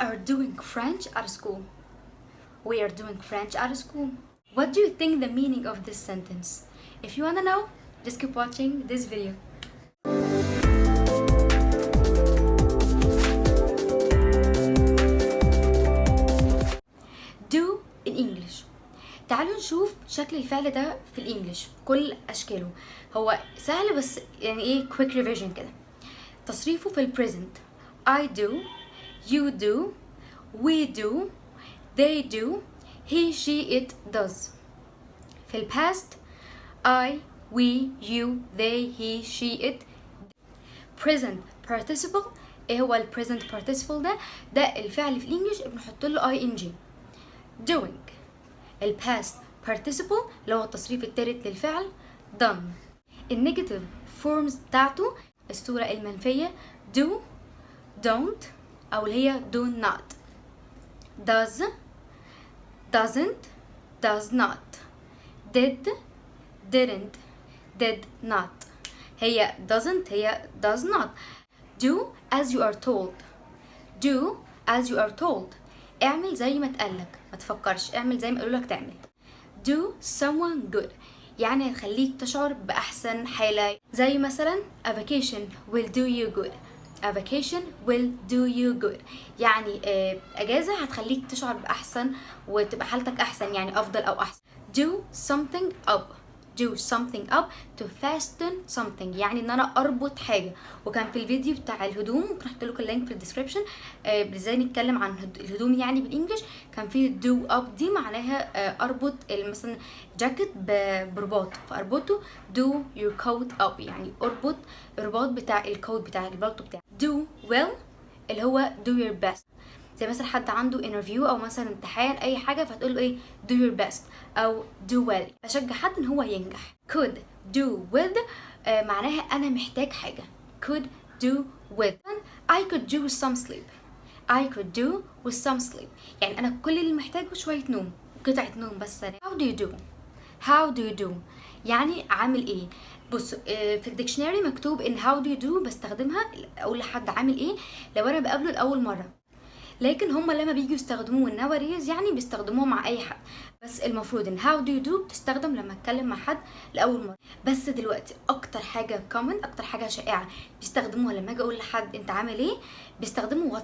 are doing French at school. We are doing French at school. What do you think the meaning of this sentence? If you wanna know, just keep watching this video. Do in English. تعالوا نشوف شكل الفعل ده في الانجليش كل اشكاله. هو سهل بس يعني ايه quick revision كده. تصريفه في البريزنت I do, you do, we do, they do, he, she, it does. في الباست I, we, you, they, he, she, it. present participle. ايه هو present participle ده الفعل في الانجليش بنحط له ing. doing. الباست participle اللي هو التصريف الثالث للفعل done. النيجاتيف فورمز بتاعته الصورة المنفية do, don't أو اللي هي do not. does, doesn't, does not. did, didn't, did not. هي doesn't هي does not. do as you are told. do as you are told. اعمل زي ما تقالك، ما تفكرش، اعمل زي ما قالولك تعمل. do someone good يعني هتخليك تشعر بأحسن حالة، زي مثلا a vacation will do you good. a vacation will do you good يعني أجازة هتخليك تشعر بأحسن وتبقى حالتك أحسن، يعني أفضل أو أحسن. do something up. do something up to fasten something يعني ان انا اربط حاجه. وكان في الفيديو بتاع الهدوم ممكن احط لكم اللينك في الديسكربشن ازاي نتكلم عن الهدوم يعني بالانجلش. كان في do up دي معناها اربط مثلا جاكيت برباط فاربطه do your coat up يعني اربط الرباط بتاع الكوت بتاع البلطو بتاعك. do well اللي هو do your best. زي مثلا حد عنده انترفيو او مثلا امتحان اي حاجه فتقول له ايه do your best او do well. بشجع حد ان هو ينجح. could do with معناها انا محتاج حاجه. could do with. I could do with some sleep. I could do with some sleep يعني انا كل اللي محتاجه شويه نوم، قطعه نوم بس. how do you do. how do you do يعني عامل ايه. بص في الديكشنري مكتوب ان how do you do بستخدمها اقول لحد عامل ايه لو انا بقابله لاول مره، لكن هم لما بيجوا يستخدموه nowadays يعني بيستخدموه مع اي حد. بس المفروض ان how do you do بتستخدم لما اتكلم مع حد لاول مره. بس دلوقتي اكتر حاجه common اكتر حاجه شائعه بيستخدموها لما اجي اقول لحد انت عامل ايه بيستخدموا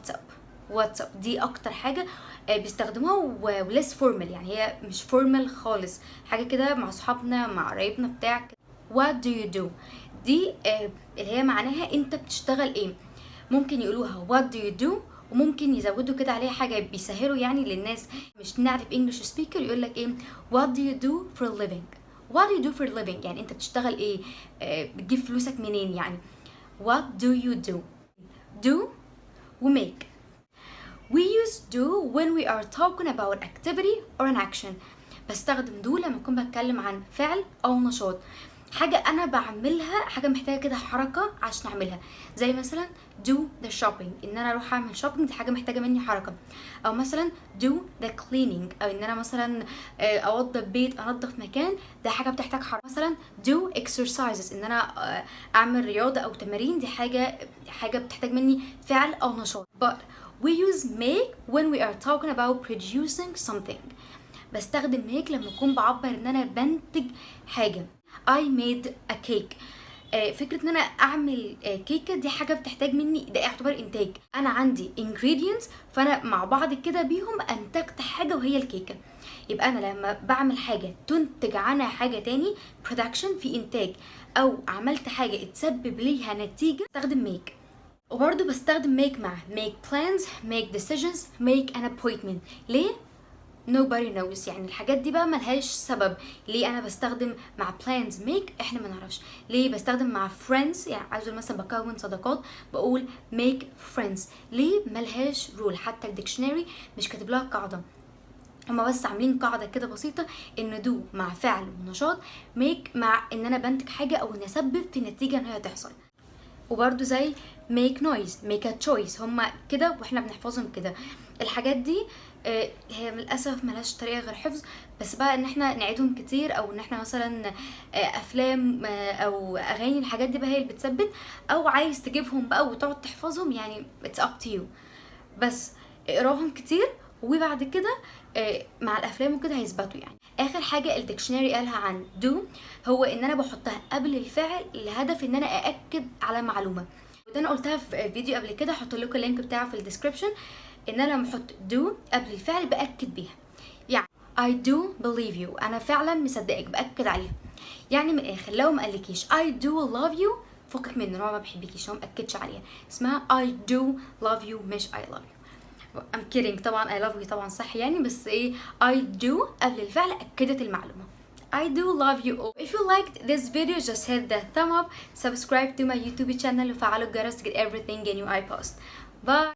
واتساب. دي اكتر حاجه بيستخدموها وليس فورمال يعني هي مش فورمال خالص، حاجه كده مع اصحابنا مع قرايبنا بتاع. what do you do دي اللي هي معناها انت بتشتغل ايه. ممكن يقولوها what do you do وممكن يزودوا كده عليها حاجه بيسهلوا يعني للناس مش نعرف انجلش سبيكر يقول لك ايه what do you do for a living. what do you do for a living يعني انت بتشتغل ايه بتجيب فلوسك منين يعني. what do you do. do وmake. we use do when we are talking about activity or an action. بستخدم do لما اكون بتكلم عن فعل او نشاط، حاجة أنا بعملها، حاجة محتاجة كده حركة عشان أعملها. زي مثلا do the shopping إن أنا أروح أعمل shopping دي حاجة محتاجة مني حركة. أو مثلا do the cleaning أو إن أنا مثلا أوضب بيت أنظف مكان ده حاجة بتحتاج حركة. مثلا do exercises إن أنا أعمل رياضة أو تمارين دي حاجة بتحتاج مني فعل أو نشاط. but we use make when we are talking about producing something. بستخدم make لما أكون بعبر إن أنا بنتج حاجة. I made a cake. فكرة ان انا اعمل كيكة دي حاجة بتحتاج مني، ده يعتبر انتاج. انا عندي ingredients فانا مع بعض كده بيهم انتجت حاجة وهي الكيكة. يبقى انا لما بعمل حاجة تنتج عنها حاجة تاني production في انتاج، او عملت حاجة اتسبب ليها نتيجة استخدم make. وبرضو بستخدم make مع make plans, make decisions, make an appointment. ليه؟ nobody knows يعني الحاجات دي بقى ملهاش سبب. ليه انا بستخدم مع plans make احنا ما نعرفش. ليه بستخدم مع friends يعني عايزه مثلا بكون صداقات بقول make friends. ليه ملهاش رول، حتى الديكشنري مش كاتب لها قاعده، هما بس عاملين قاعده كده بسيطه ان do مع فعل ونشاط، make مع ان انا بنتج حاجه او نسبب في نتيجه ان هي تحصل. وبرده زي make noise, make a choice هما كده واحنا بنحفظهم كده. الحاجات دي هي للاسف ملهاش طريقه غير حفظ، بس بقى ان احنا نعيدهم كتير او ان احنا مثلا افلام او اغاني الحاجات دي بقى هي اللي بتثبت، او عايز تجيبهم بقى وتقعد تحفظهم يعني it's up to you. بس اقراهم كتير، وبعد كده مع الافلام وكده هيثبتوا يعني. اخر حاجه الديكشنري قالها عن do هو ان انا بحطها قبل الفعل لهدف ان انا ااكد على معلومه، وده انا قلتها في فيديو قبل كده، هحط لكم اللينك بتاعه في الديسكربشن، ان انا لما احط do قبل الفعل باكد بيها. يعني I do believe you، انا فعلا مصدقك باكد عليها. يعني من الاخر لو ما قالكيش I do love you فكك منه، هو ما بحبكيش، هو ما اكدش عليها، اسمها I do love you مش I love you. I'm kidding طبعا، I love you طبعا صح يعني، بس ايه I do قبل الفعل اكدت المعلومه. I do love you all. If you liked this video just hit the thumb up, subscribe to my YouTube channel وفعلوا الجرس to get everything new I post. Bye.